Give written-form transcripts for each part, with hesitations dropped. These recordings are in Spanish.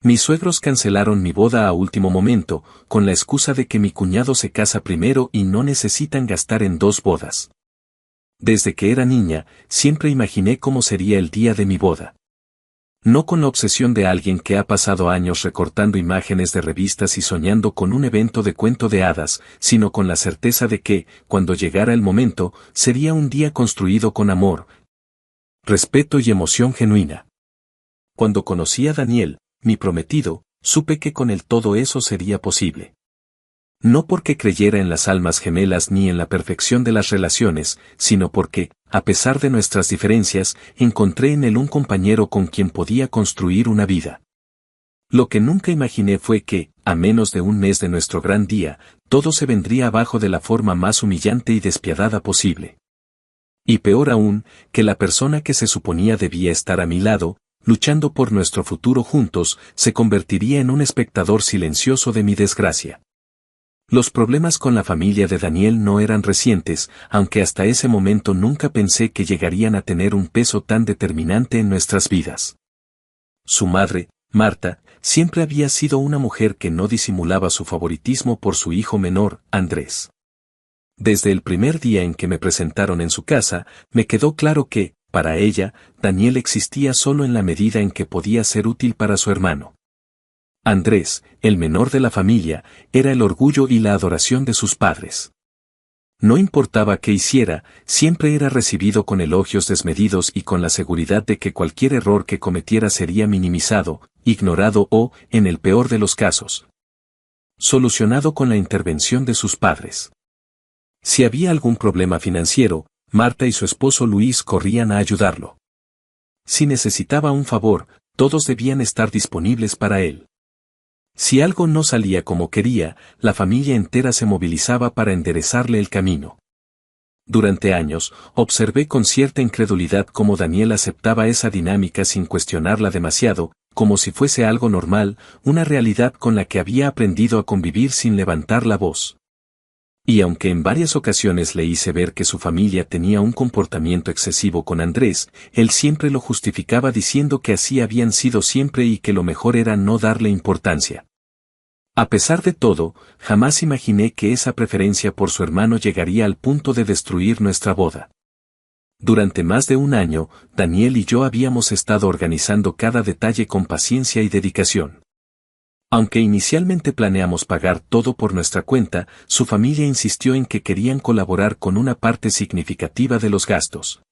Mis suegros cancelaron mi boda a último momento, con la excusa de que mi cuñado se casa primero y no necesitan gastar en 2 bodas. Desde que era niña, siempre imaginé cómo sería el día de mi boda. No con la obsesión de alguien que ha pasado años recortando imágenes de revistas y soñando con un evento de cuento de hadas, sino con la certeza de que, cuando llegara el momento, sería un día construido con amor, respeto y emoción genuina. Cuando conocí a Daniel, mi prometido, supe que con él todo eso sería posible. No porque creyera en las almas gemelas ni en la perfección de las relaciones, sino porque, a pesar de nuestras diferencias, encontré en él un compañero con quien podía construir una vida. Lo que nunca imaginé fue que, a menos de un mes de nuestro gran día, todo se vendría abajo de la forma más humillante y despiadada posible. Y peor aún, que la persona que se suponía debía estar a mi lado, luchando por nuestro futuro juntos, se convertiría en un espectador silencioso de mi desgracia. Los problemas con la familia de Daniel no eran recientes, aunque hasta ese momento nunca pensé que llegarían a tener un peso tan determinante en nuestras vidas. Su madre, Marta, siempre había sido una mujer que no disimulaba su favoritismo por su hijo menor, Andrés. Desde el primer día en que me presentaron en su casa, me quedó claro que, para ella, Daniel existía solo en la medida en que podía ser útil para su hermano. Andrés, el menor de la familia, era el orgullo y la adoración de sus padres. No importaba qué hiciera, siempre era recibido con elogios desmedidos y con la seguridad de que cualquier error que cometiera sería minimizado, ignorado o, en el peor de los casos, solucionado con la intervención de sus padres. Si había algún problema financiero, Marta y su esposo Luis corrían a ayudarlo. Si necesitaba un favor, todos debían estar disponibles para él. Si algo no salía como quería, la familia entera se movilizaba para enderezarle el camino. Durante años, observé con cierta incredulidad cómo Daniel aceptaba esa dinámica sin cuestionarla demasiado, como si fuese algo normal, una realidad con la que había aprendido a convivir sin levantar la voz. Y aunque en varias ocasiones le hice ver que su familia tenía un comportamiento excesivo con Andrés, él siempre lo justificaba diciendo que así habían sido siempre y que lo mejor era no darle importancia. A pesar de todo, jamás imaginé que esa preferencia por su hermano llegaría al punto de destruir nuestra boda. Durante más de un año, Daniel y yo habíamos estado organizando cada detalle con paciencia y dedicación. Aunque inicialmente planeamos pagar todo por nuestra cuenta, su familia insistió en que querían colaborar con una parte significativa de los gastos,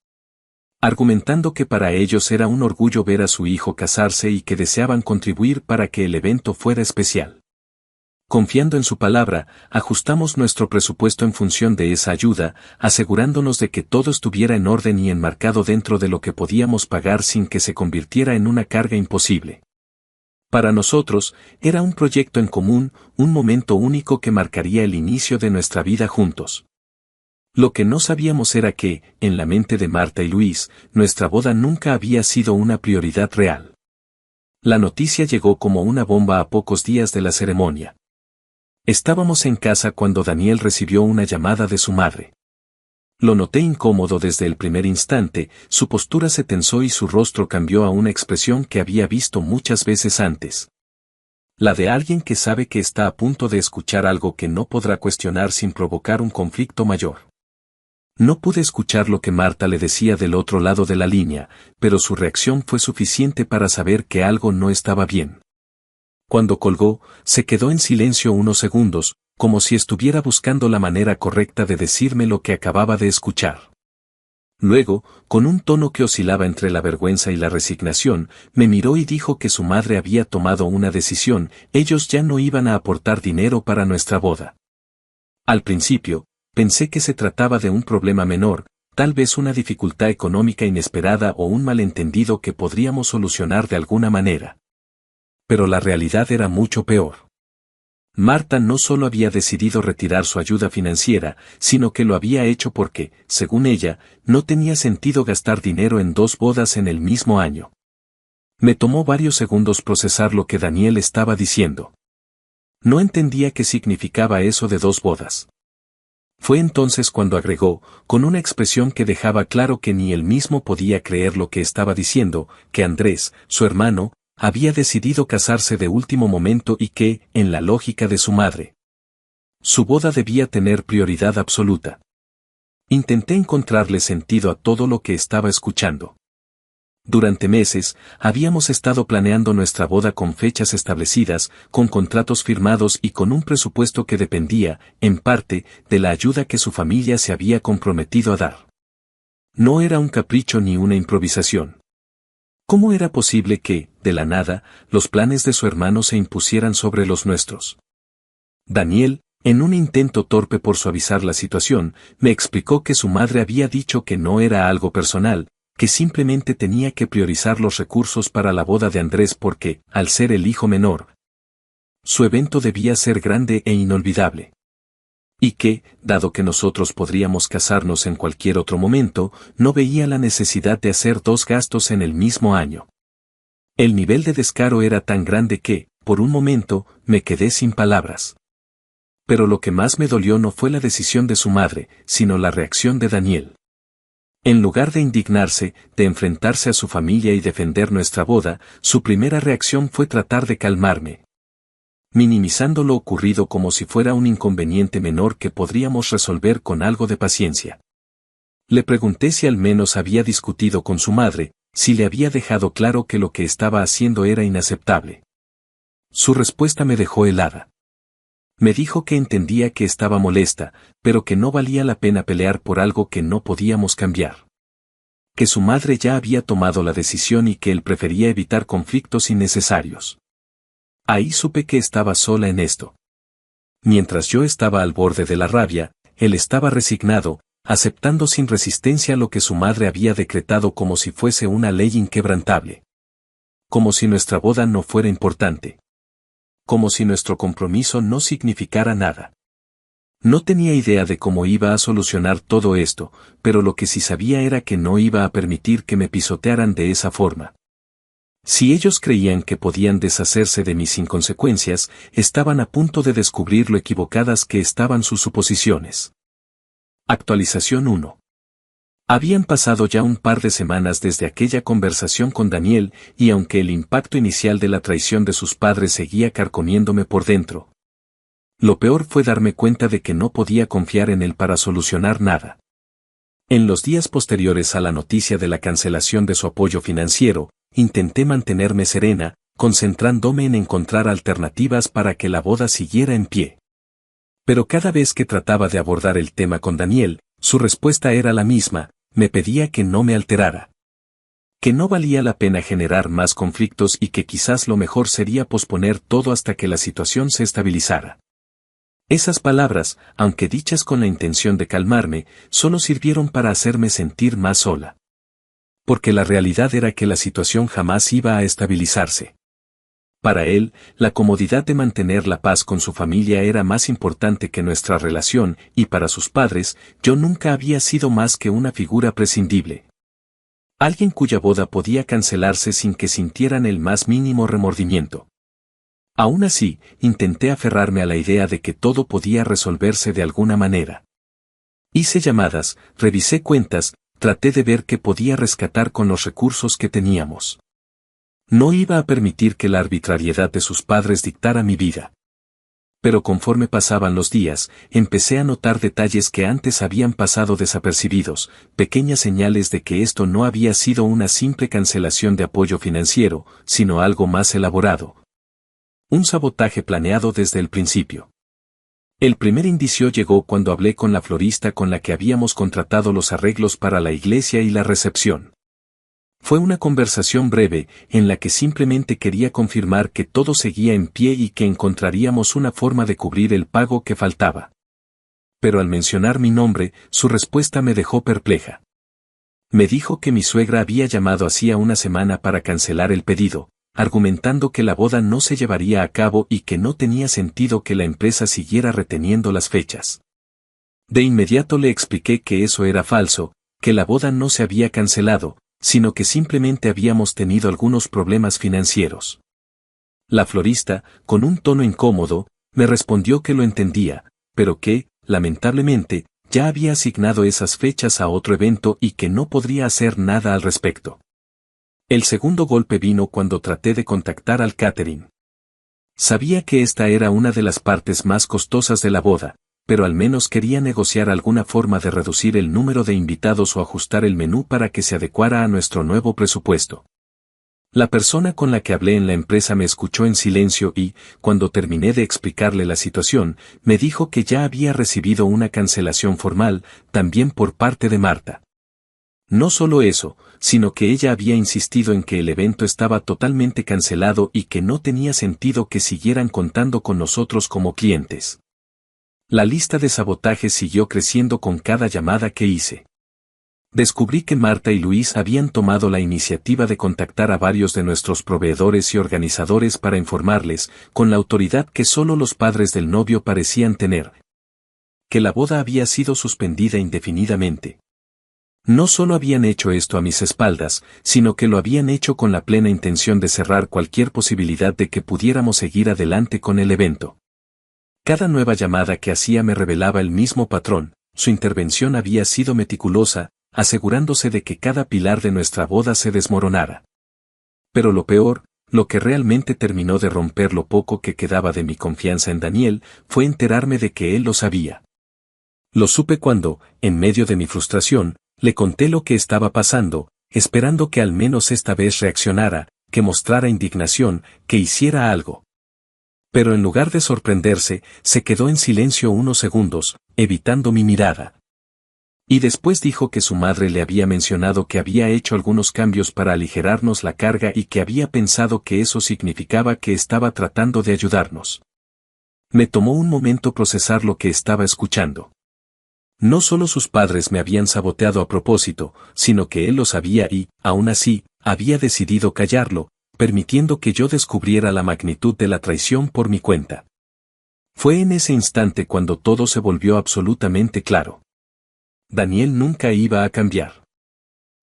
argumentando que para ellos era un orgullo ver a su hijo casarse y que deseaban contribuir para que el evento fuera especial. Confiando en su palabra, ajustamos nuestro presupuesto en función de esa ayuda, asegurándonos de que todo estuviera en orden y enmarcado dentro de lo que podíamos pagar sin que se convirtiera en una carga imposible. Para nosotros, era un proyecto en común, un momento único que marcaría el inicio de nuestra vida juntos. Lo que no sabíamos era que, en la mente de Marta y Luis, nuestra boda nunca había sido una prioridad real. La noticia llegó como una bomba a pocos días de la ceremonia. Estábamos en casa cuando Daniel recibió una llamada de su madre. Lo noté incómodo desde el primer instante, su postura se tensó y su rostro cambió a una expresión que había visto muchas veces antes. La de alguien que sabe que está a punto de escuchar algo que no podrá cuestionar sin provocar un conflicto mayor. No pude escuchar lo que Marta le decía del otro lado de la línea, pero su reacción fue suficiente para saber que algo no estaba bien. Cuando colgó, se quedó en silencio unos segundos, como si estuviera buscando la manera correcta de decirme lo que acababa de escuchar. Luego, con un tono que oscilaba entre la vergüenza y la resignación, me miró y dijo que su madre había tomado una decisión, ellos ya no iban a aportar dinero para nuestra boda. Al principio, pensé que se trataba de un problema menor, tal vez una dificultad económica inesperada o un malentendido que podríamos solucionar de alguna manera. Pero la realidad era mucho peor. Marta no solo había decidido retirar su ayuda financiera, sino que lo había hecho porque, según ella, no tenía sentido gastar dinero en 2 bodas en el mismo año. Me tomó varios segundos procesar lo que Daniel estaba diciendo. No entendía qué significaba eso de 2 bodas. Fue entonces cuando agregó, con una expresión que dejaba claro que ni él mismo podía creer lo que estaba diciendo, que Andrés, su hermano, había decidido casarse de último momento y que, en la lógica de su madre, su boda debía tener prioridad absoluta. Intenté encontrarle sentido a todo lo que estaba escuchando. Durante meses, habíamos estado planeando nuestra boda con fechas establecidas, con contratos firmados y con un presupuesto que dependía, en parte, de la ayuda que su familia se había comprometido a dar. No era un capricho ni una improvisación. ¿Cómo era posible que, de la nada, los planes de su hermano se impusieran sobre los nuestros? Daniel, en un intento torpe por suavizar la situación, me explicó que su madre había dicho que no era algo personal, que simplemente tenía que priorizar los recursos para la boda de Andrés porque, al ser el hijo menor, su evento debía ser grande e inolvidable. Y que, dado que nosotros podríamos casarnos en cualquier otro momento, no veía la necesidad de hacer dos gastos en el mismo año. El nivel de descaro era tan grande que, por un momento, me quedé sin palabras. Pero lo que más me dolió no fue la decisión de su madre, sino la reacción de Daniel. En lugar de indignarse, de enfrentarse a su familia y defender nuestra boda, su primera reacción fue tratar de calmarme, minimizando lo ocurrido como si fuera un inconveniente menor que podríamos resolver con algo de paciencia. Le pregunté si al menos había discutido con su madre, si le había dejado claro que lo que estaba haciendo era inaceptable. Su respuesta me dejó helada. Me dijo que entendía que estaba molesta, pero que no valía la pena pelear por algo que no podíamos cambiar. Que su madre ya había tomado la decisión y que él prefería evitar conflictos innecesarios. Ahí supe que estaba sola en esto. Mientras yo estaba al borde de la rabia, él estaba resignado, aceptando sin resistencia lo que su madre había decretado como si fuese una ley inquebrantable. Como si nuestra boda no fuera importante. Como si nuestro compromiso no significara nada. No tenía idea de cómo iba a solucionar todo esto, pero lo que sí sabía era que no iba a permitir que me pisotearan de esa forma. Si ellos creían que podían deshacerse de mí sin consecuencias, estaban a punto de descubrir lo equivocadas que estaban sus suposiciones. Actualización 1. Habían pasado ya un par de semanas desde aquella conversación con Daniel, y aunque el impacto inicial de la traición de sus padres seguía carcomiéndome por dentro, lo peor fue darme cuenta de que no podía confiar en él para solucionar nada. En los días posteriores a la noticia de la cancelación de su apoyo financiero, intenté mantenerme serena, concentrándome en encontrar alternativas para que la boda siguiera en pie. Pero cada vez que trataba de abordar el tema con Daniel, su respuesta era la misma, me pedía que no me alterara. Que no valía la pena generar más conflictos y que quizás lo mejor sería posponer todo hasta que la situación se estabilizara. Esas palabras, aunque dichas con la intención de calmarme, solo sirvieron para hacerme sentir más sola. Porque la realidad era que la situación jamás iba a estabilizarse. Para él, la comodidad de mantener la paz con su familia era más importante que nuestra relación, y para sus padres, yo nunca había sido más que una figura prescindible. Alguien cuya boda podía cancelarse sin que sintieran el más mínimo remordimiento. Aún así, intenté aferrarme a la idea de que todo podía resolverse de alguna manera. Hice llamadas, revisé cuentas, traté de ver qué podía rescatar con los recursos que teníamos. No iba a permitir que la arbitrariedad de sus padres dictara mi vida. Pero conforme pasaban los días, empecé a notar detalles que antes habían pasado desapercibidos, pequeñas señales de que esto no había sido una simple cancelación de apoyo financiero, sino algo más elaborado. Un sabotaje planeado desde el principio. El primer indicio llegó cuando hablé con la florista con la que habíamos contratado los arreglos para la iglesia y la recepción. Fue una conversación breve, en la que simplemente quería confirmar que todo seguía en pie y que encontraríamos una forma de cubrir el pago que faltaba. Pero al mencionar mi nombre, su respuesta me dejó perpleja. Me dijo que mi suegra había llamado hacía una semana para cancelar el pedido, argumentando que la boda no se llevaría a cabo y que no tenía sentido que la empresa siguiera reteniendo las fechas. De inmediato le expliqué que eso era falso, que la boda no se había cancelado, sino que simplemente habíamos tenido algunos problemas financieros. La florista, con un tono incómodo, me respondió que lo entendía, pero que, lamentablemente, ya había asignado esas fechas a otro evento y que no podría hacer nada al respecto. El segundo golpe vino cuando traté de contactar al catering. Sabía que esta era una de las partes más costosas de la boda, pero al menos quería negociar alguna forma de reducir el número de invitados o ajustar el menú para que se adecuara a nuestro nuevo presupuesto. La persona con la que hablé en la empresa me escuchó en silencio y, cuando terminé de explicarle la situación, me dijo que ya había recibido una cancelación formal, también por parte de Marta. No solo eso, sino que ella había insistido en que el evento estaba totalmente cancelado y que no tenía sentido que siguieran contando con nosotros como clientes. La lista de sabotajes siguió creciendo con cada llamada que hice. Descubrí que Marta y Luis habían tomado la iniciativa de contactar a varios de nuestros proveedores y organizadores para informarles, con la autoridad que solo los padres del novio parecían tener, que la boda había sido suspendida indefinidamente. No solo habían hecho esto a mis espaldas, sino que lo habían hecho con la plena intención de cerrar cualquier posibilidad de que pudiéramos seguir adelante con el evento. Cada nueva llamada que hacía me revelaba el mismo patrón, su intervención había sido meticulosa, asegurándose de que cada pilar de nuestra boda se desmoronara. Pero lo peor, lo que realmente terminó de romper lo poco que quedaba de mi confianza en Daniel, fue enterarme de que él lo sabía. Lo supe cuando, en medio de mi frustración, le conté lo que estaba pasando, esperando que al menos esta vez reaccionara, que mostrara indignación, que hiciera algo. Pero en lugar de sorprenderse, se quedó en silencio unos segundos, evitando mi mirada. Y después dijo que su madre le había mencionado que había hecho algunos cambios para aligerarnos la carga y que había pensado que eso significaba que estaba tratando de ayudarnos. Me tomó un momento procesar lo que estaba escuchando. No solo sus padres me habían saboteado a propósito, sino que él lo sabía y, aún así, había decidido callarlo, permitiendo que yo descubriera la magnitud de la traición por mi cuenta. Fue en ese instante cuando todo se volvió absolutamente claro. Daniel nunca iba a cambiar.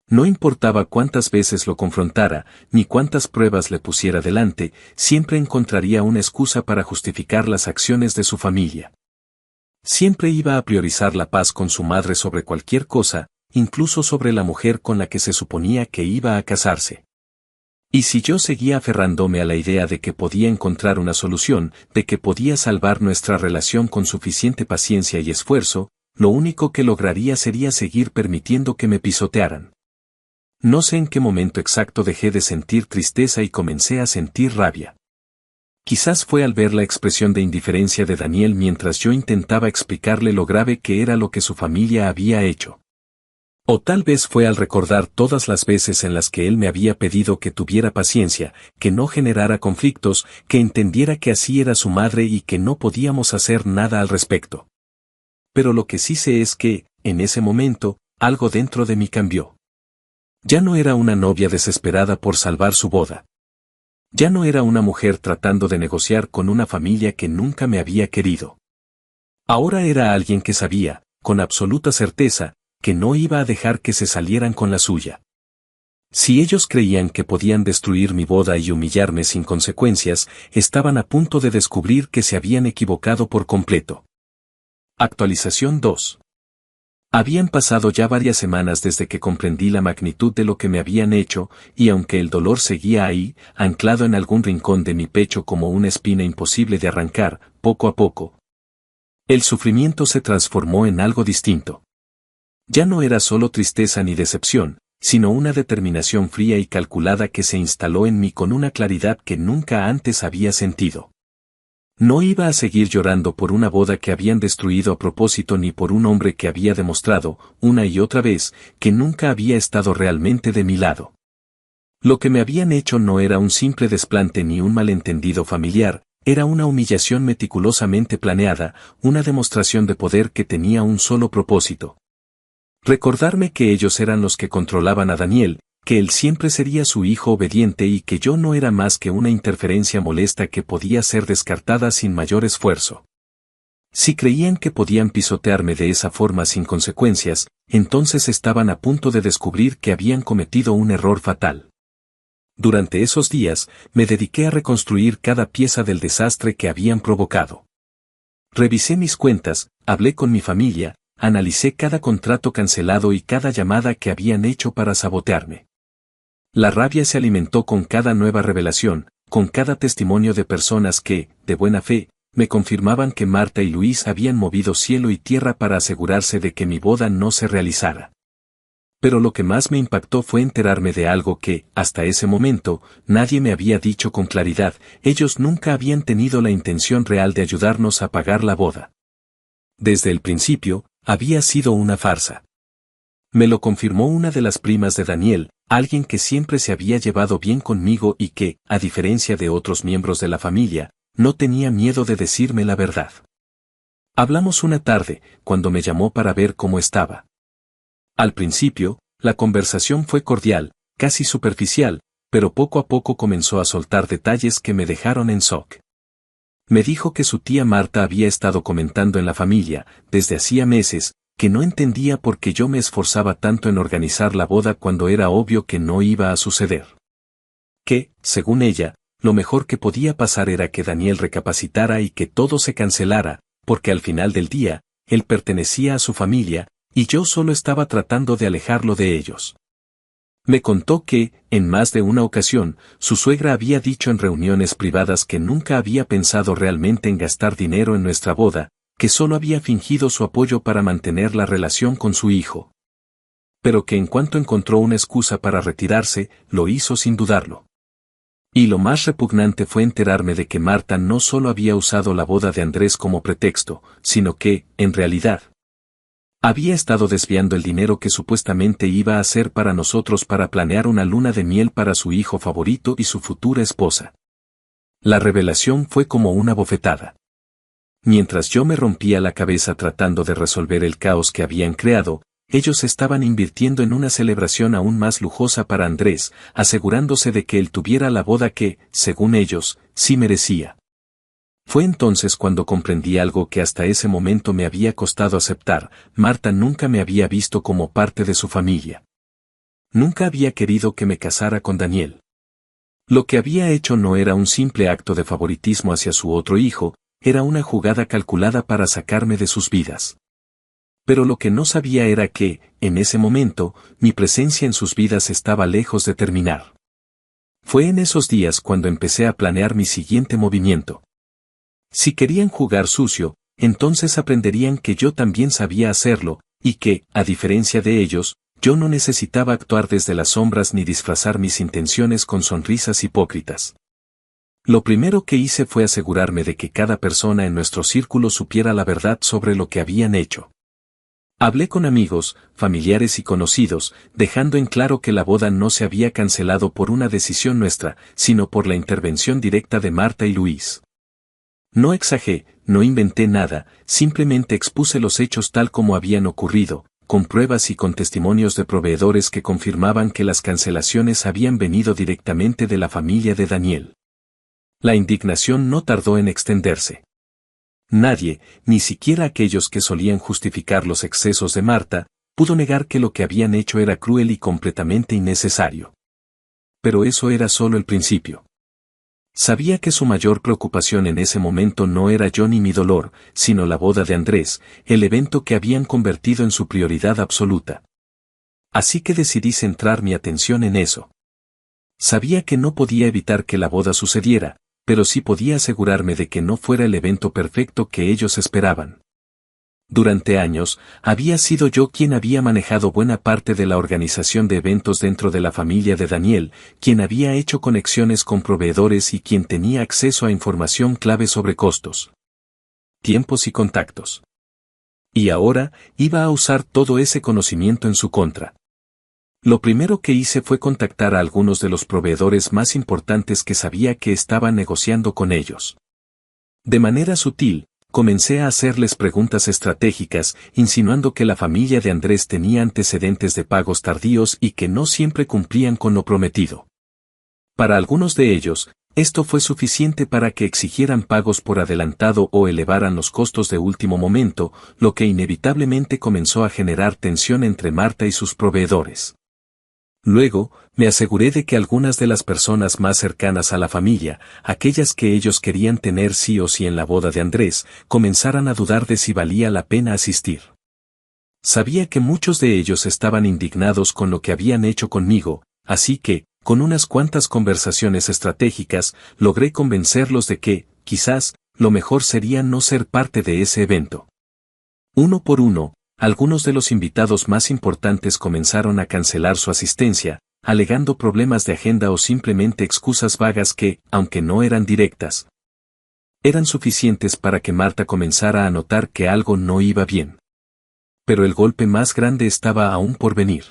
No importaba cuántas veces lo confrontara, ni cuántas pruebas le pusiera delante, siempre encontraría una excusa para justificar las acciones de su familia. Siempre iba a priorizar la paz con su madre sobre cualquier cosa, incluso sobre la mujer con la que se suponía que iba a casarse. Y si yo seguía aferrándome a la idea de que podía encontrar una solución, de que podía salvar nuestra relación con suficiente paciencia y esfuerzo, lo único que lograría sería seguir permitiendo que me pisotearan. No sé en qué momento exacto dejé de sentir tristeza y comencé a sentir rabia. Quizás fue al ver la expresión de indiferencia de Daniel mientras yo intentaba explicarle lo grave que era lo que su familia había hecho. O tal vez fue al recordar todas las veces en las que él me había pedido que tuviera paciencia, que no generara conflictos, que entendiera que así era su madre y que no podíamos hacer nada al respecto. Pero lo que sí sé es que, en ese momento, algo dentro de mí cambió. Ya no era una novia desesperada por salvar su boda. Ya no era una mujer tratando de negociar con una familia que nunca me había querido. Ahora era alguien que sabía, con absoluta certeza, que no iba a dejar que se salieran con la suya. Si ellos creían que podían destruir mi boda y humillarme sin consecuencias, estaban a punto de descubrir que se habían equivocado por completo. Actualización 2. Habían pasado ya varias semanas desde que comprendí la magnitud de lo que me habían hecho, y aunque el dolor seguía ahí, anclado en algún rincón de mi pecho como una espina imposible de arrancar, poco a poco, el sufrimiento se transformó en algo distinto. Ya no era solo tristeza ni decepción, sino una determinación fría y calculada que se instaló en mí con una claridad que nunca antes había sentido. No iba a seguir llorando por una boda que habían destruido a propósito ni por un hombre que había demostrado, una y otra vez, que nunca había estado realmente de mi lado. Lo que me habían hecho no era un simple desplante ni un malentendido familiar, era una humillación meticulosamente planeada, una demostración de poder que tenía un solo propósito. Recordarme que ellos eran los que controlaban a Daniel, que él siempre sería su hijo obediente y que yo no era más que una interferencia molesta que podía ser descartada sin mayor esfuerzo. Si creían que podían pisotearme de esa forma sin consecuencias, entonces estaban a punto de descubrir que habían cometido un error fatal. Durante esos días, me dediqué a reconstruir cada pieza del desastre que habían provocado. Revisé mis cuentas, hablé con mi familia, analicé cada contrato cancelado y cada llamada que habían hecho para sabotearme. La rabia se alimentó con cada nueva revelación, con cada testimonio de personas que, de buena fe, me confirmaban que Marta y Luis habían movido cielo y tierra para asegurarse de que mi boda no se realizara. Pero lo que más me impactó fue enterarme de algo que, hasta ese momento, nadie me había dicho con claridad: ellos nunca habían tenido la intención real de ayudarnos a pagar la boda. Desde el principio, había sido una farsa. Me lo confirmó una de las primas de Daniel, alguien que siempre se había llevado bien conmigo y que, a diferencia de otros miembros de la familia, no tenía miedo de decirme la verdad. Hablamos una tarde, cuando me llamó para ver cómo estaba. Al principio, la conversación fue cordial, casi superficial, pero poco a poco comenzó a soltar detalles que me dejaron en shock. Me dijo que su tía Marta había estado comentando en la familia, desde hacía meses, que no entendía por qué yo me esforzaba tanto en organizar la boda cuando era obvio que no iba a suceder. Que, según ella, lo mejor que podía pasar era que Daniel recapacitara y que todo se cancelara, porque al final del día, él pertenecía a su familia, y yo solo estaba tratando de alejarlo de ellos. Me contó que, en más de una ocasión, su suegra había dicho en reuniones privadas que nunca había pensado realmente en gastar dinero en nuestra boda, que solo había fingido su apoyo para mantener la relación con su hijo. Pero que en cuanto encontró una excusa para retirarse, lo hizo sin dudarlo. Y lo más repugnante fue enterarme de que Marta no solo había usado la boda de Andrés como pretexto, sino que, en realidad, había estado desviando el dinero que supuestamente iba a ser para nosotros para planear una luna de miel para su hijo favorito y su futura esposa. La revelación fue como una bofetada. Mientras yo me rompía la cabeza tratando de resolver el caos que habían creado, ellos estaban invirtiendo en una celebración aún más lujosa para Andrés, asegurándose de que él tuviera la boda que, según ellos, sí merecía. Fue entonces cuando comprendí algo que hasta ese momento me había costado aceptar: Marta nunca me había visto como parte de su familia. Nunca había querido que me casara con Daniel. Lo que había hecho no era un simple acto de favoritismo hacia su otro hijo, era una jugada calculada para sacarme de sus vidas. Pero lo que no sabía era que, en ese momento, mi presencia en sus vidas estaba lejos de terminar. Fue en esos días cuando empecé a planear mi siguiente movimiento. Si querían jugar sucio, entonces aprenderían que yo también sabía hacerlo, y que, a diferencia de ellos, yo no necesitaba actuar desde las sombras ni disfrazar mis intenciones con sonrisas hipócritas. Lo primero que hice fue asegurarme de que cada persona en nuestro círculo supiera la verdad sobre lo que habían hecho. Hablé con amigos, familiares y conocidos, dejando en claro que la boda no se había cancelado por una decisión nuestra, sino por la intervención directa de Marta y Luis. No exageré, no inventé nada, simplemente expuse los hechos tal como habían ocurrido, con pruebas y con testimonios de proveedores que confirmaban que las cancelaciones habían venido directamente de la familia de Daniel. La indignación no tardó en extenderse. Nadie, ni siquiera aquellos que solían justificar los excesos de Marta, pudo negar que lo que habían hecho era cruel y completamente innecesario. Pero eso era solo el principio. Sabía que su mayor preocupación en ese momento no era yo ni mi dolor, sino la boda de Andrés, el evento que habían convertido en su prioridad absoluta. Así que decidí centrar mi atención en eso. Sabía que no podía evitar que la boda sucediera, pero sí podía asegurarme de que no fuera el evento perfecto que ellos esperaban. Durante años, había sido yo quien había manejado buena parte de la organización de eventos dentro de la familia de Daniel, quien había hecho conexiones con proveedores y quien tenía acceso a información clave sobre costos, tiempos y contactos. Y ahora, iba a usar todo ese conocimiento en su contra. Lo primero que hice fue contactar a algunos de los proveedores más importantes que sabía que estaban negociando con ellos. De manera sutil, comencé a hacerles preguntas estratégicas, insinuando que la familia de Andrés tenía antecedentes de pagos tardíos y que no siempre cumplían con lo prometido. Para algunos de ellos, esto fue suficiente para que exigieran pagos por adelantado o elevaran los costos de último momento, lo que inevitablemente comenzó a generar tensión entre Marta y sus proveedores. Luego, me aseguré de que algunas de las personas más cercanas a la familia, aquellas que ellos querían tener sí o sí en la boda de Andrés, comenzaran a dudar de si valía la pena asistir. Sabía que muchos de ellos estaban indignados con lo que habían hecho conmigo, así que, Con unas cuantas conversaciones estratégicas, logré convencerlos de que, quizás, lo mejor sería no ser parte de ese evento. Uno por uno, algunos de los invitados más importantes comenzaron a cancelar su asistencia, alegando problemas de agenda o simplemente excusas vagas que, aunque no eran directas, eran suficientes para que Marta comenzara a notar que algo no iba bien. Pero el golpe más grande estaba aún por venir.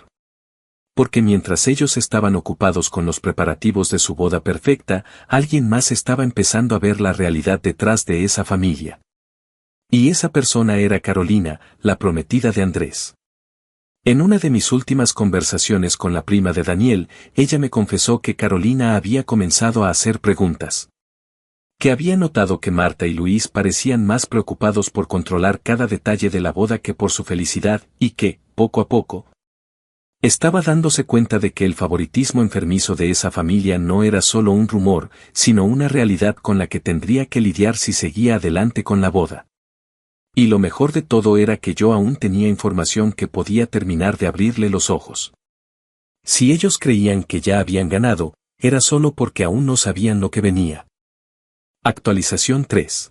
Porque mientras ellos estaban ocupados con los preparativos de su boda perfecta, alguien más estaba empezando a ver la realidad detrás de esa familia. Y esa persona era Carolina, la prometida de Andrés. En una de mis últimas conversaciones con la prima de Daniel, ella me confesó que Carolina había comenzado a hacer preguntas. Que había notado que Marta y Luis parecían más preocupados por controlar cada detalle de la boda que por su felicidad, y que, poco a poco, estaba dándose cuenta de que el favoritismo enfermizo de esa familia no era solo un rumor, sino una realidad con la que tendría que lidiar si seguía adelante con la boda. Y lo mejor de todo era que yo aún tenía información que podía terminar de abrirle los ojos. Si ellos creían que ya habían ganado, era solo porque aún no sabían lo que venía. Actualización 3.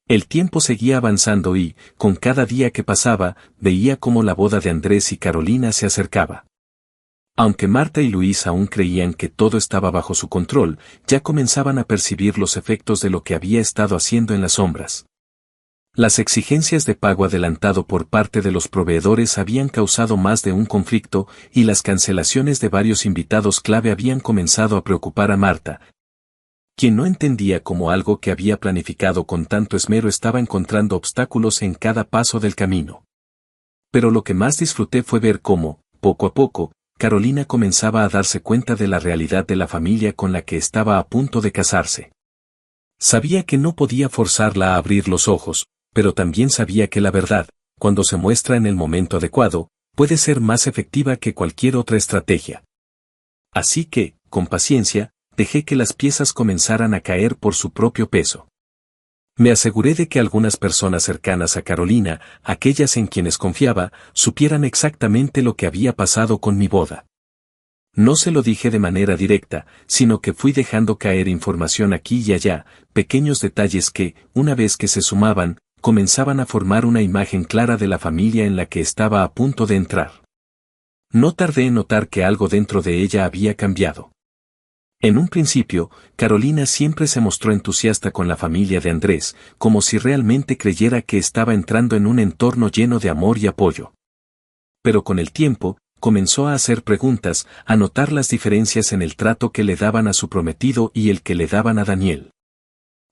El tiempo seguía avanzando y, con cada día que pasaba, veía cómo la boda de Andrés y Carolina se acercaba. Aunque Marta y Luis aún creían que todo estaba bajo su control, ya comenzaban a percibir los efectos de lo que había estado haciendo en las sombras. Las exigencias de pago adelantado por parte de los proveedores habían causado más de un conflicto y las cancelaciones de varios invitados clave habían comenzado a preocupar a Marta, quien no entendía cómo algo que había planificado con tanto esmero estaba encontrando obstáculos en cada paso del camino. Pero lo que más disfruté fue ver cómo, poco a poco, Carolina comenzaba a darse cuenta de la realidad de la familia con la que estaba a punto de casarse. Sabía que no podía forzarla a abrir los ojos, pero también sabía que la verdad, cuando se muestra en el momento adecuado, puede ser más efectiva que cualquier otra estrategia. Así que, con paciencia, dejé que las piezas comenzaran a caer por su propio peso. Me aseguré de que algunas personas cercanas a Carolina, aquellas en quienes confiaba, supieran exactamente lo que había pasado con mi boda. No se lo dije de manera directa, sino que fui dejando caer información aquí y allá, pequeños detalles que, una vez que se sumaban, comenzaban a formar una imagen clara de la familia en la que estaba a punto de entrar. No tardé en notar que algo dentro de ella había cambiado. En un principio, Carolina siempre se mostró entusiasta con la familia de Andrés, como si realmente creyera que estaba entrando en un entorno lleno de amor y apoyo. Pero con el tiempo, comenzó a hacer preguntas, a notar las diferencias en el trato que le daban a su prometido y el que le daban a Daniel.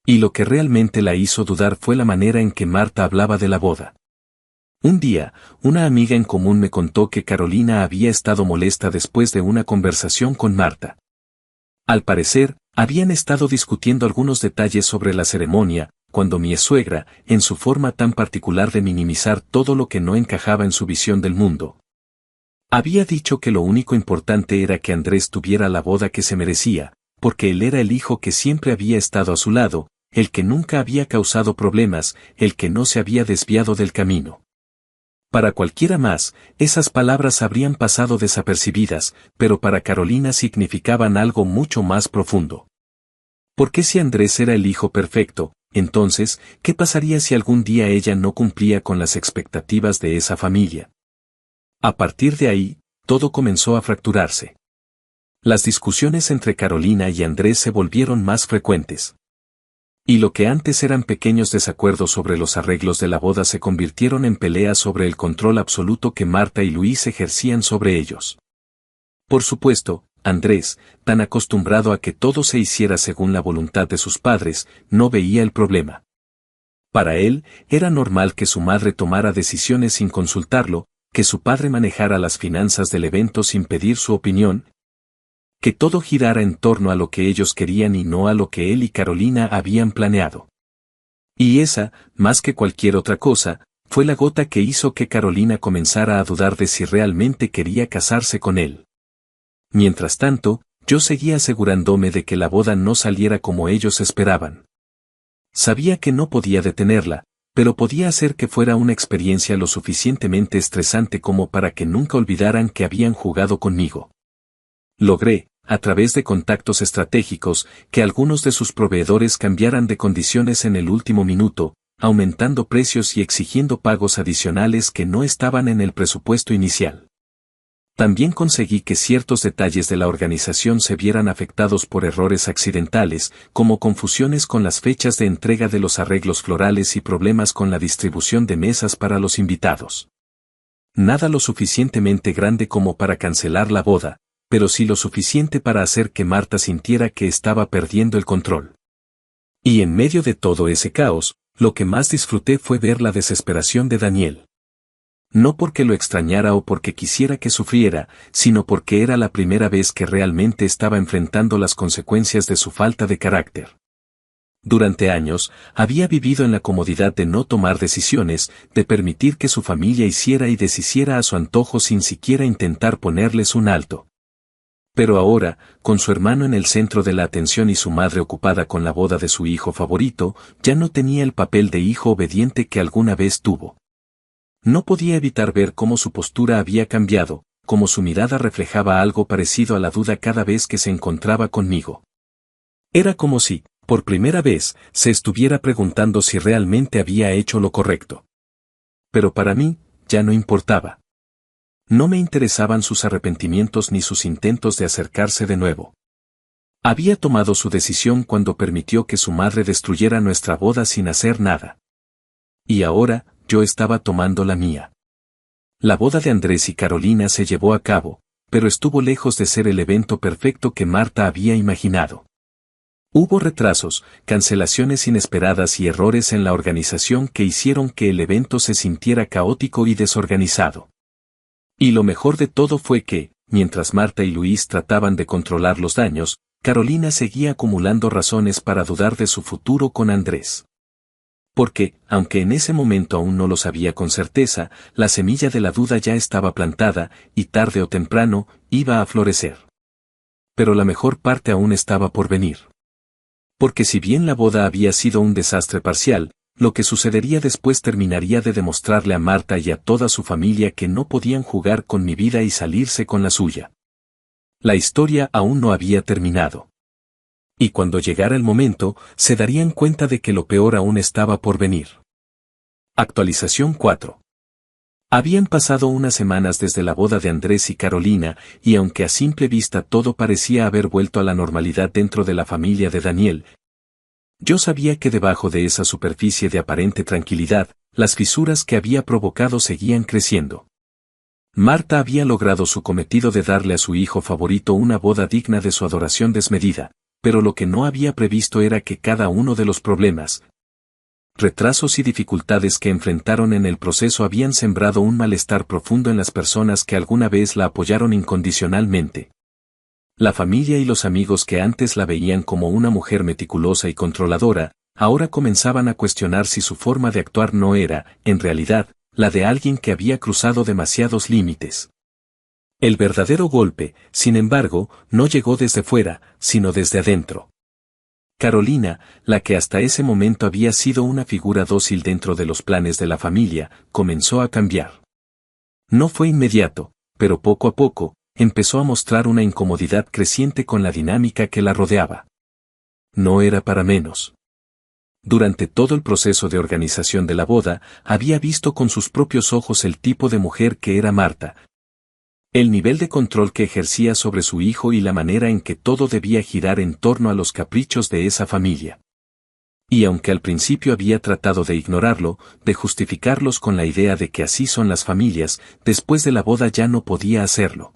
Y lo que realmente la hizo dudar fue la manera en que Marta hablaba de la boda. Un día, una amiga en común me contó que Carolina había estado molesta después de una conversación con Marta. Al parecer, habían estado discutiendo algunos detalles sobre la ceremonia, cuando mi suegra, en su forma tan particular de minimizar todo lo que no encajaba en su visión del mundo, había dicho que lo único importante era que Andrés tuviera la boda que se merecía, porque él era el hijo que siempre había estado a su lado, el que nunca había causado problemas, el que no se había desviado del camino. Para cualquiera más, esas palabras habrían pasado desapercibidas, pero para Carolina significaban algo mucho más profundo. Porque si Andrés era el hijo perfecto, entonces, ¿qué pasaría si algún día ella no cumplía con las expectativas de esa familia? A partir de ahí, todo comenzó a fracturarse. Las discusiones entre Carolina y Andrés se volvieron más frecuentes. Y lo que antes eran pequeños desacuerdos sobre los arreglos de la boda se convirtieron en peleas sobre el control absoluto que Marta y Luis ejercían sobre ellos. Por supuesto, Andrés, tan acostumbrado a que todo se hiciera según la voluntad de sus padres, no veía el problema. Para él, era normal que su madre tomara decisiones sin consultarlo, que su padre manejara las finanzas del evento sin pedir su opinión, que todo girara en torno a lo que ellos querían y no a lo que él y Carolina habían planeado. Y esa, más que cualquier otra cosa, fue la gota que hizo que Carolina comenzara a dudar de si realmente quería casarse con él. Mientras tanto, yo seguía asegurándome de que la boda no saliera como ellos esperaban. Sabía que no podía detenerla, pero podía hacer que fuera una experiencia lo suficientemente estresante como para que nunca olvidaran que habían jugado conmigo. Logré, a través de contactos estratégicos, que algunos de sus proveedores cambiaran de condiciones en el último minuto, aumentando precios y exigiendo pagos adicionales que no estaban en el presupuesto inicial. También conseguí que ciertos detalles de la organización se vieran afectados por errores accidentales, como confusiones con las fechas de entrega de los arreglos florales y problemas con la distribución de mesas para los invitados. Nada lo suficientemente grande como para cancelar la boda, pero sí lo suficiente para hacer que Marta sintiera que estaba perdiendo el control. Y en medio de todo ese caos, lo que más disfruté fue ver la desesperación de Daniel. No porque lo extrañara o porque quisiera que sufriera, sino porque era la primera vez que realmente estaba enfrentando las consecuencias de su falta de carácter. Durante años, había vivido en la comodidad de no tomar decisiones, de permitir que su familia hiciera y deshiciera a su antojo sin siquiera intentar ponerles un alto. Pero ahora, con su hermano en el centro de la atención y su madre ocupada con la boda de su hijo favorito, ya no tenía el papel de hijo obediente que alguna vez tuvo. No podía evitar ver cómo su postura había cambiado, cómo su mirada reflejaba algo parecido a la duda cada vez que se encontraba conmigo. Era como si, por primera vez, se estuviera preguntando si realmente había hecho lo correcto. Pero para mí, ya no importaba. No me interesaban sus arrepentimientos ni sus intentos de acercarse de nuevo. Había tomado su decisión cuando permitió que su madre destruyera nuestra boda sin hacer nada. Y ahora, yo estaba tomando la mía. La boda de Andrés y Carolina se llevó a cabo, pero estuvo lejos de ser el evento perfecto que Marta había imaginado. Hubo retrasos, cancelaciones inesperadas y errores en la organización que hicieron que el evento se sintiera caótico y desorganizado. Y lo mejor de todo fue que, mientras Marta y Luis trataban de controlar los daños, Carolina seguía acumulando razones para dudar de su futuro con Andrés. Porque, aunque en ese momento aún no lo sabía con certeza, la semilla de la duda ya estaba plantada, y tarde o temprano, iba a florecer. Pero la mejor parte aún estaba por venir. Porque si bien la boda había sido un desastre parcial, lo que sucedería después terminaría de demostrarle a Marta y a toda su familia que no podían jugar con mi vida y salirse con la suya. La historia aún no había terminado. Y cuando llegara el momento, se darían cuenta de que lo peor aún estaba por venir. Actualización 4. Habían pasado unas semanas desde la boda de Andrés y Carolina, y aunque a simple vista todo parecía haber vuelto a la normalidad dentro de la familia de Daniel, yo sabía que debajo de esa superficie de aparente tranquilidad, las fisuras que había provocado seguían creciendo. Marta había logrado su cometido de darle a su hijo favorito una boda digna de su adoración desmedida, pero lo que no había previsto era que cada uno de los problemas, retrasos y dificultades que enfrentaron en el proceso habían sembrado un malestar profundo en las personas que alguna vez la apoyaron incondicionalmente. La familia y los amigos que antes la veían como una mujer meticulosa y controladora, ahora comenzaban a cuestionar si su forma de actuar no era, en realidad, la de alguien que había cruzado demasiados límites. El verdadero golpe, sin embargo, no llegó desde fuera, sino desde adentro. Carolina, la que hasta ese momento había sido una figura dócil dentro de los planes de la familia, comenzó a cambiar. No fue inmediato, pero poco a poco, empezó a mostrar una incomodidad creciente con la dinámica que la rodeaba. No era para menos. Durante todo el proceso de organización de la boda, había visto con sus propios ojos el tipo de mujer que era Marta, el nivel de control que ejercía sobre su hijo y la manera en que todo debía girar en torno a los caprichos de esa familia. Y aunque al principio había tratado de ignorarlo, de justificarlos con la idea de que así son las familias, después de la boda ya no podía hacerlo.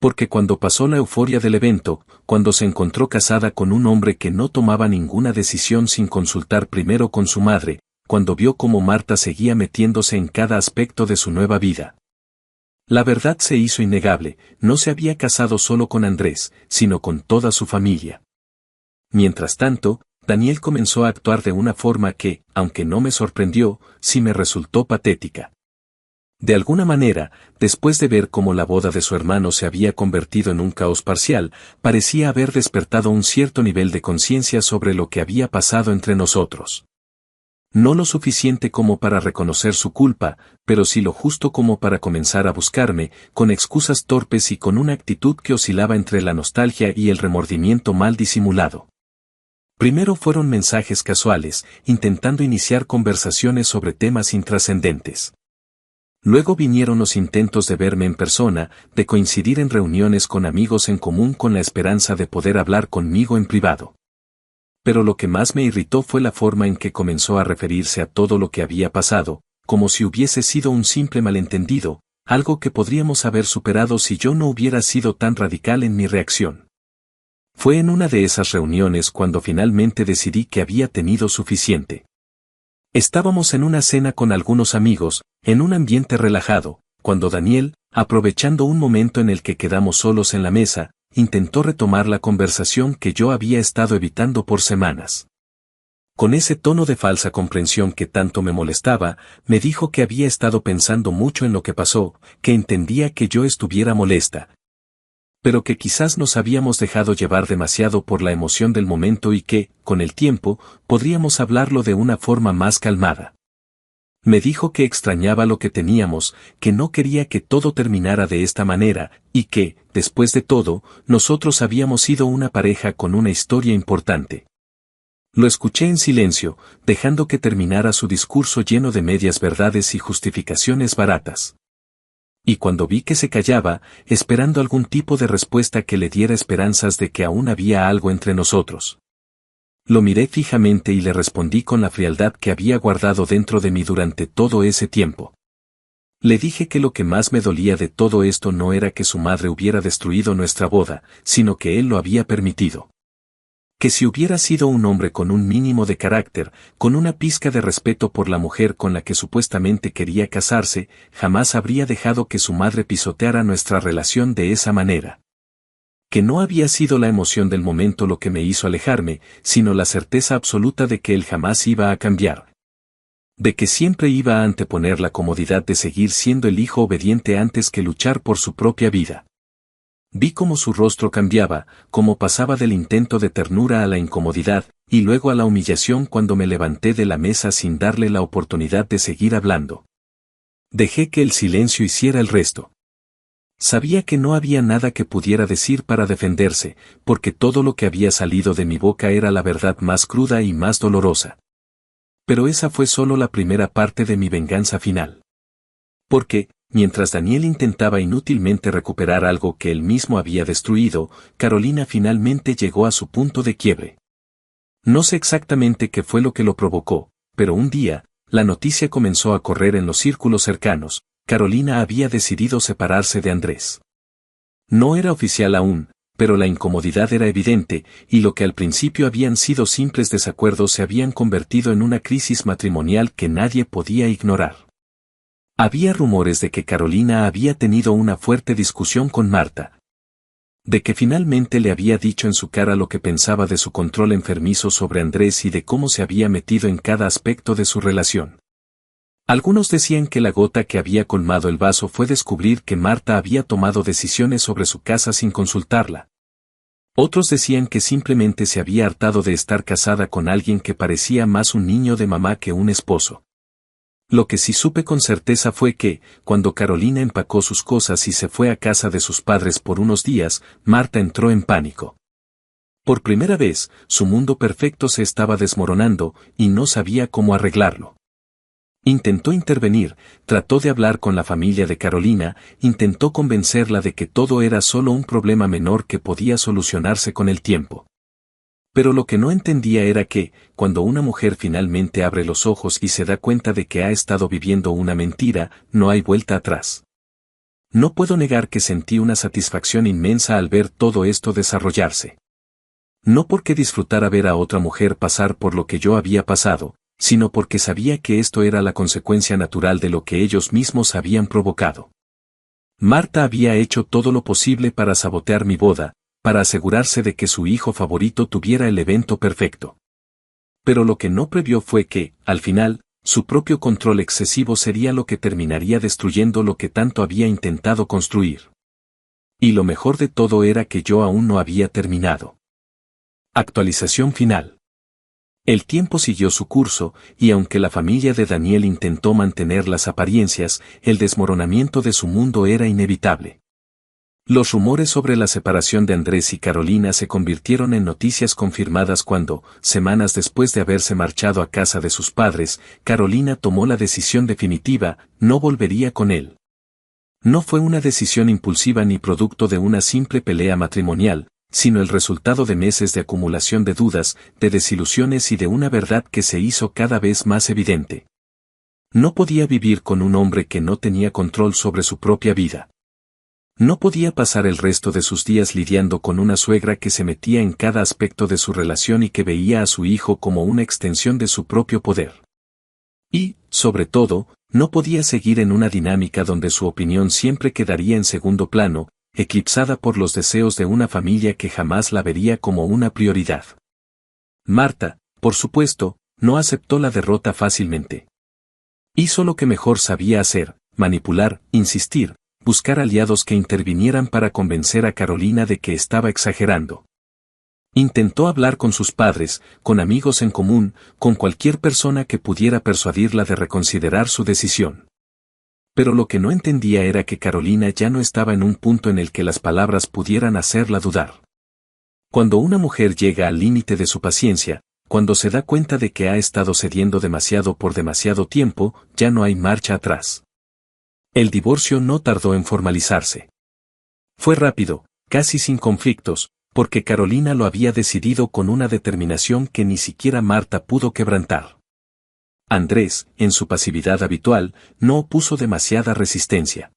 Porque cuando pasó la euforia del evento, cuando se encontró casada con un hombre que no tomaba ninguna decisión sin consultar primero con su madre, cuando vio cómo Marta seguía metiéndose en cada aspecto de su nueva vida, la verdad se hizo innegable, no se había casado solo con Andrés, sino con toda su familia. Mientras tanto, Daniel comenzó a actuar de una forma que, aunque no me sorprendió, sí me resultó patética. De alguna manera, después de ver cómo la boda de su hermano se había convertido en un caos parcial, parecía haber despertado un cierto nivel de conciencia sobre lo que había pasado entre nosotros. No lo suficiente como para reconocer su culpa, pero sí lo justo como para comenzar a buscarme, con excusas torpes y con una actitud que oscilaba entre la nostalgia y el remordimiento mal disimulado. Primero fueron mensajes casuales, intentando iniciar conversaciones sobre temas intrascendentes. Luego vinieron los intentos de verme en persona, de coincidir en reuniones con amigos en común con la esperanza de poder hablar conmigo en privado. Pero lo que más me irritó fue la forma en que comenzó a referirse a todo lo que había pasado, como si hubiese sido un simple malentendido, algo que podríamos haber superado si yo no hubiera sido tan radical en mi reacción. Fue en una de esas reuniones cuando finalmente decidí que había tenido suficiente. Estábamos en una cena con algunos amigos, en un ambiente relajado, cuando Daniel, aprovechando un momento en el que quedamos solos en la mesa, intentó retomar la conversación que yo había estado evitando por semanas. Con ese tono de falsa comprensión que tanto me molestaba, me dijo que había estado pensando mucho en lo que pasó, que entendía que yo estuviera molesta, pero que quizás nos habíamos dejado llevar demasiado por la emoción del momento y que, con el tiempo, podríamos hablarlo de una forma más calmada. Me dijo que extrañaba lo que teníamos, que no quería que todo terminara de esta manera, y que, después de todo, nosotros habíamos sido una pareja con una historia importante. Lo escuché en silencio, dejando que terminara su discurso lleno de medias verdades y justificaciones baratas. Y cuando vi que se callaba, esperando algún tipo de respuesta que le diera esperanzas de que aún había algo entre nosotros, lo miré fijamente y le respondí con la frialdad que había guardado dentro de mí durante todo ese tiempo. Le dije que lo que más me dolía de todo esto no era que su madre hubiera destruido nuestra boda, sino que él lo había permitido. Que si hubiera sido un hombre con un mínimo de carácter, con una pizca de respeto por la mujer con la que supuestamente quería casarse, jamás habría dejado que su madre pisoteara nuestra relación de esa manera. Que no había sido la emoción del momento lo que me hizo alejarme, sino la certeza absoluta de que él jamás iba a cambiar. De que siempre iba a anteponer la comodidad de seguir siendo el hijo obediente antes que luchar por su propia vida. Vi cómo su rostro cambiaba, cómo pasaba del intento de ternura a la incomodidad, y luego a la humillación cuando me levanté de la mesa sin darle la oportunidad de seguir hablando. Dejé que el silencio hiciera el resto. Sabía que no había nada que pudiera decir para defenderse, porque todo lo que había salido de mi boca era la verdad más cruda y más dolorosa. Pero esa fue solo la primera parte de mi venganza final. Porque, mientras Daniel intentaba inútilmente recuperar algo que él mismo había destruido, Carolina finalmente llegó a su punto de quiebre. No sé exactamente qué fue lo que lo provocó, pero un día, la noticia comenzó a correr en los círculos cercanos: Carolina había decidido separarse de Andrés. No era oficial aún, pero la incomodidad era evidente, y lo que al principio habían sido simples desacuerdos se habían convertido en una crisis matrimonial que nadie podía ignorar. Había rumores de que Carolina había tenido una fuerte discusión con Marta. De que finalmente le había dicho en su cara lo que pensaba de su control enfermizo sobre Andrés y de cómo se había metido en cada aspecto de su relación. Algunos decían que la gota que había colmado el vaso fue descubrir que Marta había tomado decisiones sobre su casa sin consultarla. Otros decían que simplemente se había hartado de estar casada con alguien que parecía más un niño de mamá que un esposo. Lo que sí supe con certeza fue que, cuando Carolina empacó sus cosas y se fue a casa de sus padres por unos días, Marta entró en pánico. Por primera vez, su mundo perfecto se estaba desmoronando, y no sabía cómo arreglarlo. Intentó intervenir, trató de hablar con la familia de Carolina, intentó convencerla de que todo era solo un problema menor que podía solucionarse con el tiempo. Pero lo que no entendía era que, cuando una mujer finalmente abre los ojos y se da cuenta de que ha estado viviendo una mentira, no hay vuelta atrás. No puedo negar que sentí una satisfacción inmensa al ver todo esto desarrollarse. No porque disfrutara ver a otra mujer pasar por lo que yo había pasado, sino porque sabía que esto era la consecuencia natural de lo que ellos mismos habían provocado. Marta había hecho todo lo posible para sabotear mi boda, para asegurarse de que su hijo favorito tuviera el evento perfecto. Pero lo que no previó fue que, al final, su propio control excesivo sería lo que terminaría destruyendo lo que tanto había intentado construir. Y lo mejor de todo era que yo aún no había terminado. Actualización final. El tiempo siguió su curso, y aunque la familia de Daniel intentó mantener las apariencias, el desmoronamiento de su mundo era inevitable. Los rumores sobre la separación de Andrés y Carolina se convirtieron en noticias confirmadas cuando, semanas después de haberse marchado a casa de sus padres, Carolina tomó la decisión definitiva: no volvería con él. No fue una decisión impulsiva ni producto de una simple pelea matrimonial, sino el resultado de meses de acumulación de dudas, de desilusiones y de una verdad que se hizo cada vez más evidente. No podía vivir con un hombre que no tenía control sobre su propia vida. No podía pasar el resto de sus días lidiando con una suegra que se metía en cada aspecto de su relación y que veía a su hijo como una extensión de su propio poder. Y, sobre todo, no podía seguir en una dinámica donde su opinión siempre quedaría en segundo plano, eclipsada por los deseos de una familia que jamás la vería como una prioridad. Marta, por supuesto, no aceptó la derrota fácilmente. Hizo lo que mejor sabía hacer: manipular, insistir, buscar aliados que intervinieran para convencer a Carolina de que estaba exagerando. Intentó hablar con sus padres, con amigos en común, con cualquier persona que pudiera persuadirla de reconsiderar su decisión. Pero lo que no entendía era que Carolina ya no estaba en un punto en el que las palabras pudieran hacerla dudar. Cuando una mujer llega al límite de su paciencia, cuando se da cuenta de que ha estado cediendo demasiado por demasiado tiempo, ya no hay marcha atrás. El divorcio no tardó en formalizarse. Fue rápido, casi sin conflictos, porque Carolina lo había decidido con una determinación que ni siquiera Marta pudo quebrantar. Andrés, en su pasividad habitual, no opuso demasiada resistencia.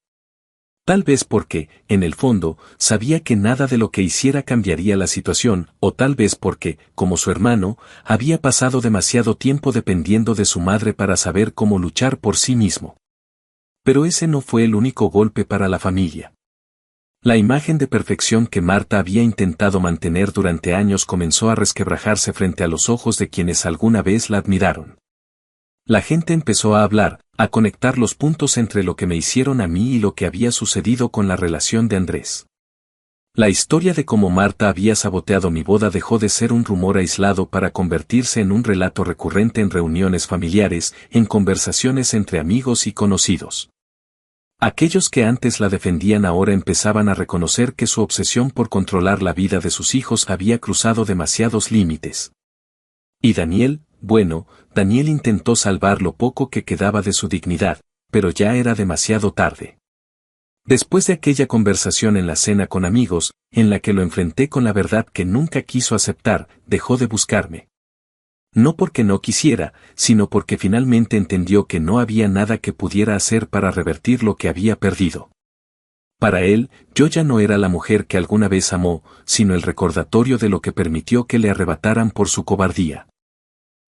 Tal vez porque, en el fondo, sabía que nada de lo que hiciera cambiaría la situación, o tal vez porque, como su hermano, había pasado demasiado tiempo dependiendo de su madre para saber cómo luchar por sí mismo. Pero ese no fue el único golpe para la familia. La imagen de perfección que Marta había intentado mantener durante años comenzó a resquebrajarse frente a los ojos de quienes alguna vez la admiraron. La gente empezó a hablar, a conectar los puntos entre lo que me hicieron a mí y lo que había sucedido con la relación de Andrés. La historia de cómo Marta había saboteado mi boda dejó de ser un rumor aislado para convertirse en un relato recurrente en reuniones familiares, en conversaciones entre amigos y conocidos. Aquellos que antes la defendían ahora empezaban a reconocer que su obsesión por controlar la vida de sus hijos había cruzado demasiados límites. Y Daniel, bueno, Daniel intentó salvar lo poco que quedaba de su dignidad, pero ya era demasiado tarde. Después de aquella conversación en la cena con amigos, en la que lo enfrenté con la verdad que nunca quiso aceptar, dejó de buscarme. No porque no quisiera, sino porque finalmente entendió que no había nada que pudiera hacer para revertir lo que había perdido. Para él, yo ya no era la mujer que alguna vez amó, sino el recordatorio de lo que permitió que le arrebataran por su cobardía.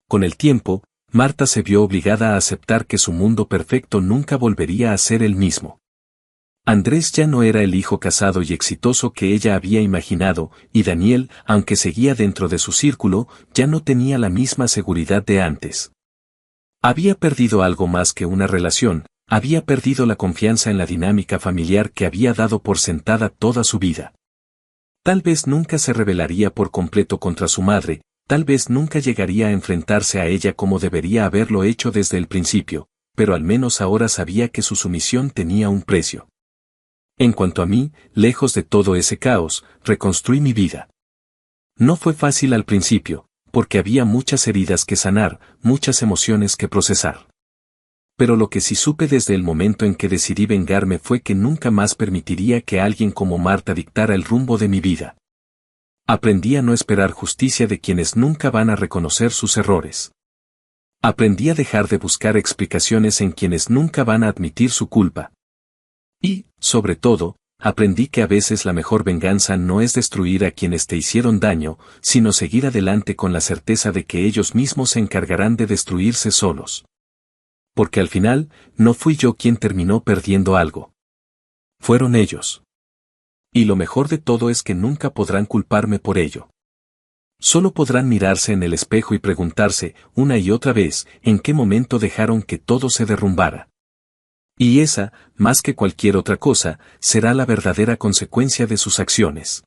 Con el tiempo, Marta se vio obligada a aceptar que su mundo perfecto nunca volvería a ser el mismo. Andrés ya no era el hijo casado y exitoso que ella había imaginado, y Daniel, aunque seguía dentro de su círculo, ya no tenía la misma seguridad de antes. Había perdido algo más que una relación, había perdido la confianza en la dinámica familiar que había dado por sentada toda su vida. Tal vez nunca se rebelaría por completo contra su madre, tal vez nunca llegaría a enfrentarse a ella como debería haberlo hecho desde el principio, pero al menos ahora sabía que su sumisión tenía un precio. En cuanto a mí, lejos de todo ese caos, reconstruí mi vida. No fue fácil al principio, porque había muchas heridas que sanar, muchas emociones que procesar. Pero lo que sí supe desde el momento en que decidí vengarme fue que nunca más permitiría que alguien como Marta dictara el rumbo de mi vida. Aprendí a no esperar justicia de quienes nunca van a reconocer sus errores. Aprendí a dejar de buscar explicaciones en quienes nunca van a admitir su culpa. Y, sobre todo, aprendí que a veces la mejor venganza no es destruir a quienes te hicieron daño, sino seguir adelante con la certeza de que ellos mismos se encargarán de destruirse solos. Porque al final, no fui yo quien terminó perdiendo algo. Fueron ellos. Y lo mejor de todo es que nunca podrán culparme por ello. Solo podrán mirarse en el espejo y preguntarse, una y otra vez, en qué momento dejaron que todo se derrumbara. Y esa, más que cualquier otra cosa, será la verdadera consecuencia de sus acciones.